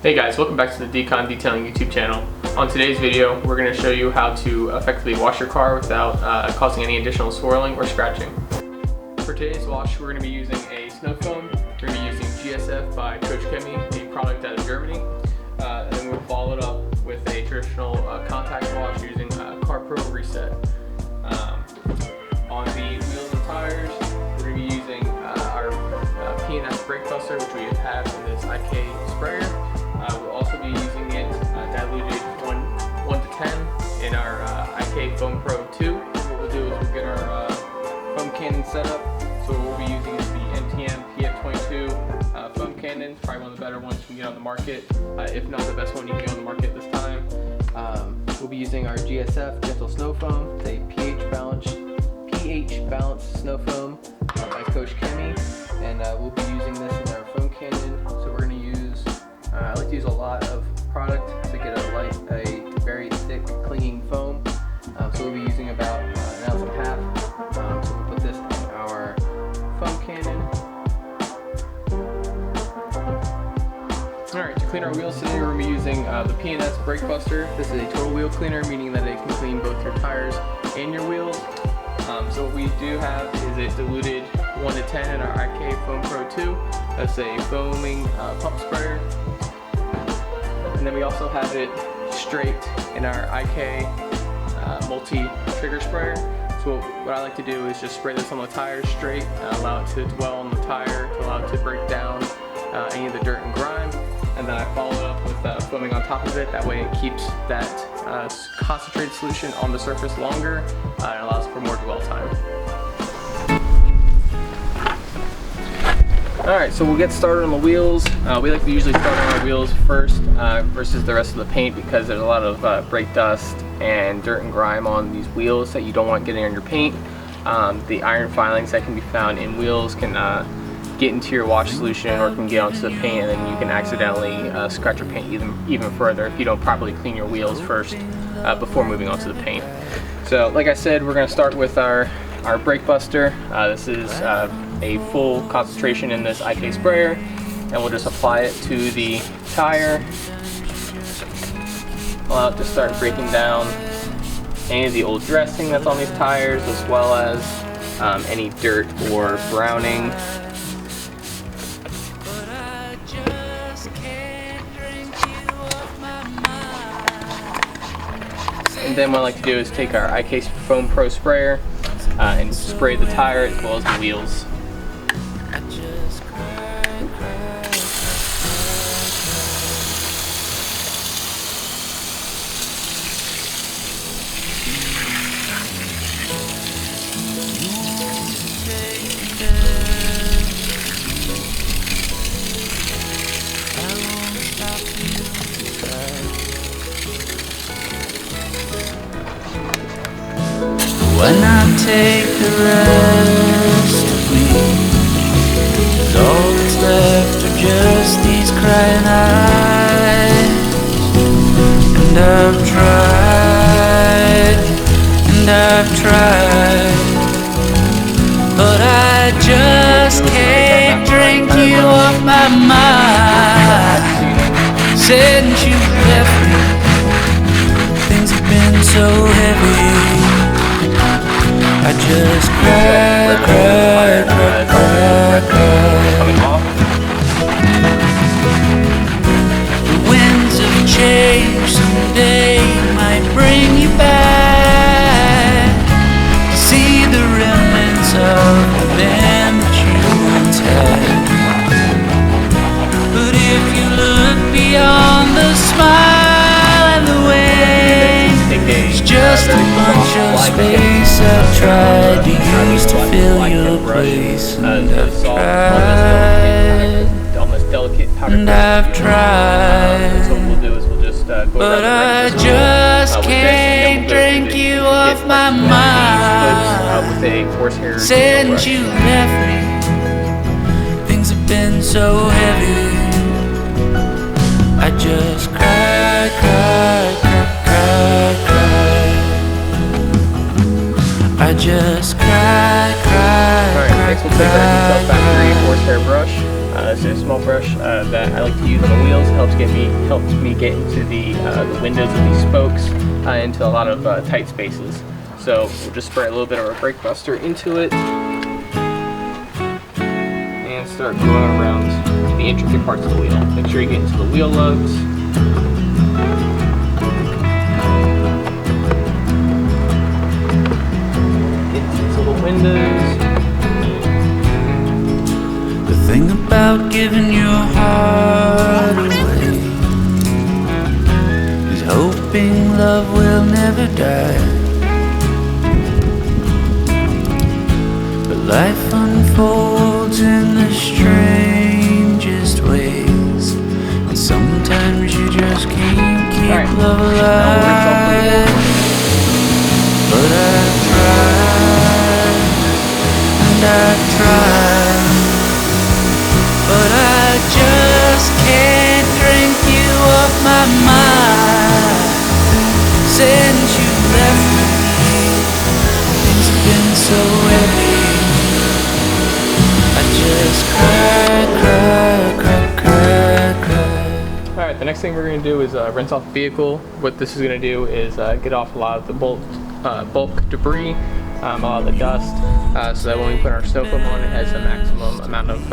Hey guys, welcome back to the Decon Detailing YouTube channel. On today's video, we're going to show you how to effectively wash your car without causing any additional swirling or scratching. For today's wash, we're going to be using a snow foam. We're going to be using GSF by Coach Chemie, a product out of Germany. And then we'll follow it up with a traditional contact wash using CarPro Reset. On the wheels and tires, we're going to be using our P&S Brake Buster, which we have in this IK sprayer. We'll also be using it diluted 1 to 10 in our IK Foam Pro 2. What we'll do is we'll get our foam cannon set up. So what we'll be using is the MTM PF22 foam cannon, probably one of the better ones you can get on the market, if not the best one you can get on the market this time. We'll be using our GSF Gentle Snow Foam. It's a pH balanced snow foam by Coach Chemie, and we'll be using this in our foam cannon. So we're going to use, I like to use a lot of product to get a very thick clinging foam. So we'll be using about 1.5 ounces. So we'll put this in our foam cannon. Alright, to clean our wheels today, we're going to be using the P&S Brake Buster. This is a total wheel cleaner, meaning that it can clean both your tires and your wheels. So what we do have is it diluted 1 to 10 in our IK Foam Pro 2. That's a foaming pump sprayer. And then we also have it straight in our IK multi-trigger sprayer. So what I like to do is just spray this on the tire straight, allow it to dwell on the tire, to allow it to break down any of the dirt and grime. And then I follow it up with foaming on top of it. That way it keeps that concentrated solution on the surface longer and allows for more dwell time. Alright, so we'll get started on the wheels. We like to usually start on our wheels first versus the rest of the paint because there's a lot of brake dust and dirt and grime on these wheels that you don't want getting on your paint. The iron filings that can be found in wheels can get into your wash solution or can get onto the paint, and then you can accidentally scratch your paint even further if you don't properly clean your wheels first before moving on to the paint. So like I said, we're going to start with our Brake Buster. This is a full concentration in this IK sprayer, and we'll just apply it to the tire. Allow it to start breaking down any of the old dressing that's on these tires, as well as any dirt or browning. And then what I like to do is take our IK Foam Pro sprayer and spray the tire as well as the wheels. Why not take the rest of me? 'Cause all that's left are just these crying eyes. And I've tried, but I just can't drink you off my mind. Since you left me, things have been so heavy. I just cry. The winds of change someday might bring you back to see the remnants of the man that you once had. But if you look beyond the smile and the way, it's just a bunch of space. I've tried to use to fill your place, and I've tried, and I've tried, So what we'll do is we'll just go but I just can't drink you off my mind. Since you left me, things have been so heavy. I just cry. I just cry. Alright, next we'll take our Detail Factory horsehair brush. This is a small brush brush that I like to use on the wheels. It helps me get into the windows of these spokes into a lot of tight spaces. So we'll just spray a little bit of our brake buster into it and start going around the intricate parts of the wheel. Make sure you get into the wheel lugs. Into these little windows. The thing about giving your heart away is hoping love will never die. But life unfolds in the strangest ways, and sometimes you just can't keep love alive. But I've tried, and I've tried, but I just can't drink you off my mind. Since you left me, things have been so heavy. I just cry. Alright, the next thing we're going to do is rinse off the vehicle. What this is going to do is get off a lot of the bulk debris, a lot of the dust, so that when we put our snow foam on, it has the maximum amount of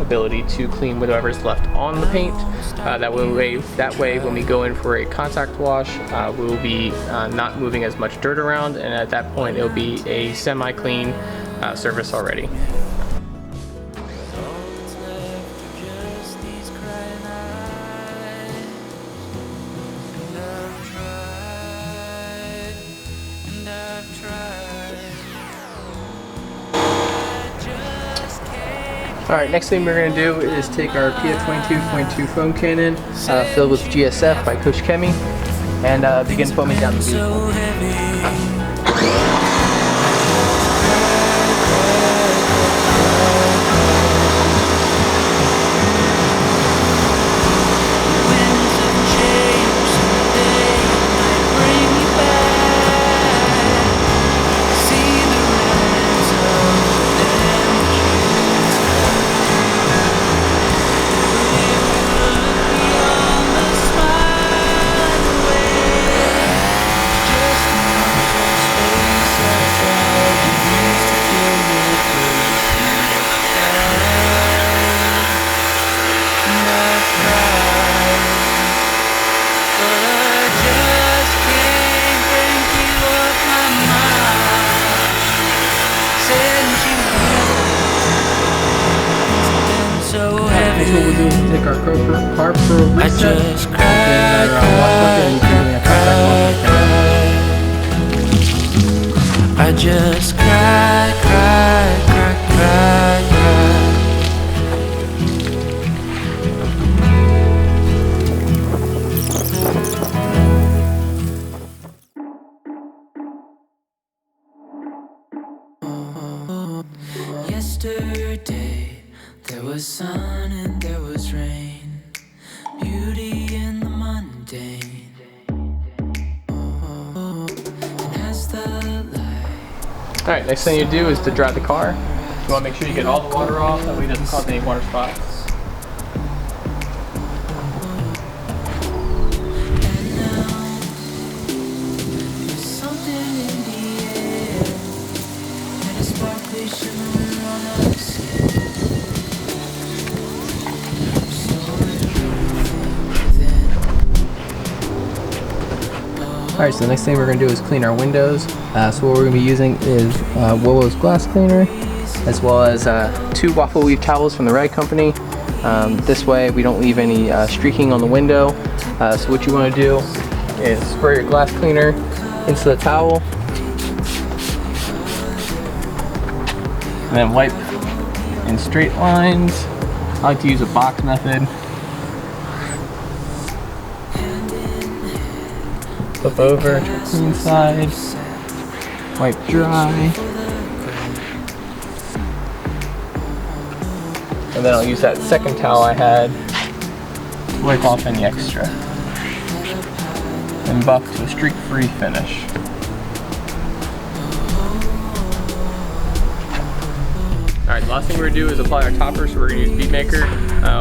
ability to clean whatever's left on the paint. That way when we go in for a contact wash, we will be not moving as much dirt around, and at that point it will be a semi-clean surface already. Alright, next thing we're going to do is take our PF22.2 foam cannon filled with GSF by Coach Kemi and begin foaming down the vehicle. What we'll do is take our car pro reset, then our wash bucket, and doing a contact wash. I just cry. Yesterday there was sun and there was rain, beauty in the mundane. And as the light. Alright, next thing you do is to dry the car. You want to make sure you get all the water off, that way it doesn't cause any water spots. Alright, so the next thing we're going to do is clean our windows. So what we're going to be using is Willows glass cleaner, as well as 2 waffle weave towels from the Rag Company. This way we don't leave any streaking on the window. So what you want to do is spray your glass cleaner into the towel, and then wipe in straight lines. I like to use a box method. Flip over to the clean side, wipe dry, and then I'll use that second towel I had to wipe off any extra, and buff to a streak-free finish. Alright, Alright, the last thing we're going to do is apply our topper, so we're going to use Beatmaker.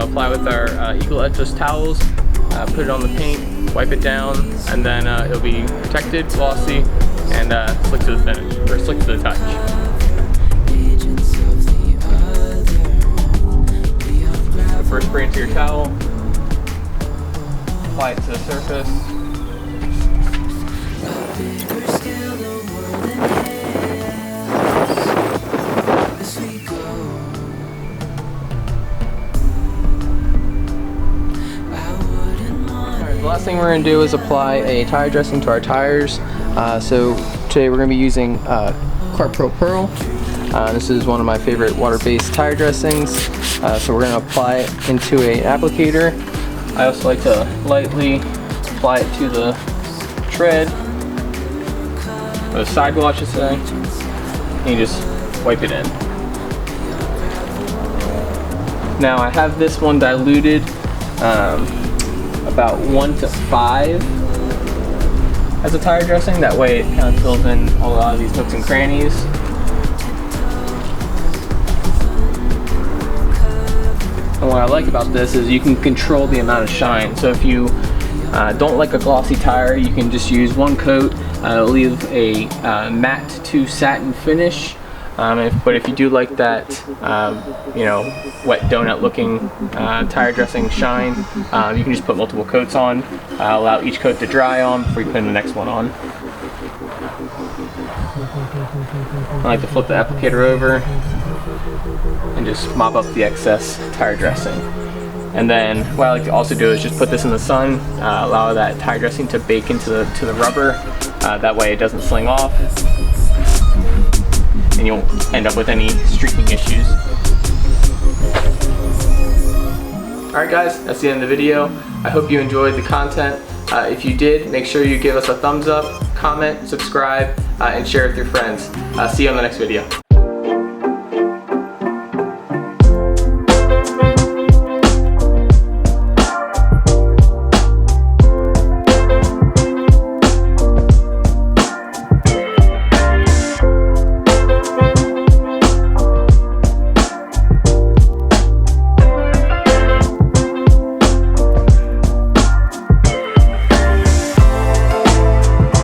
Apply with our Eagle Edgeless towels, put it on the paint, wipe it down, and then it'll be protected, glossy, and slick to the finish, or slick to the touch. So first spray into your towel, apply it to the surface. The last thing we're going to do is apply a tire dressing to our tires. So today we're going to be using Clark Pro Pearl. This is one of my favorite water-based tire dressings. So we're going to apply it into an applicator. I also like to lightly apply it to the tread, or the sidewall I should say, and you just wipe it in. Now I have this one diluted about 1 to 5 as a tire dressing. That way it kind of fills in a lot of these nooks and crannies. And what I like about this is you can control the amount of shine. So if you don't like a glossy tire, you can just use 1 coat. It'll leave a matte to satin finish. But if you do like that, you know, wet donut looking tire dressing shine, you can just put multiple coats on, allow each coat to dry on before you put the next one on. I like to flip the applicator over and just mop up the excess tire dressing. And then what I like to also do is just put this in the sun, allow that tire dressing to bake into the rubber. That way it doesn't sling off, and you won't end up with any streaking issues. Alright guys, that's the end of the video. I hope you enjoyed the content. If you did, make sure you give us a thumbs up, comment, subscribe, and share with your friends. See you on the next video.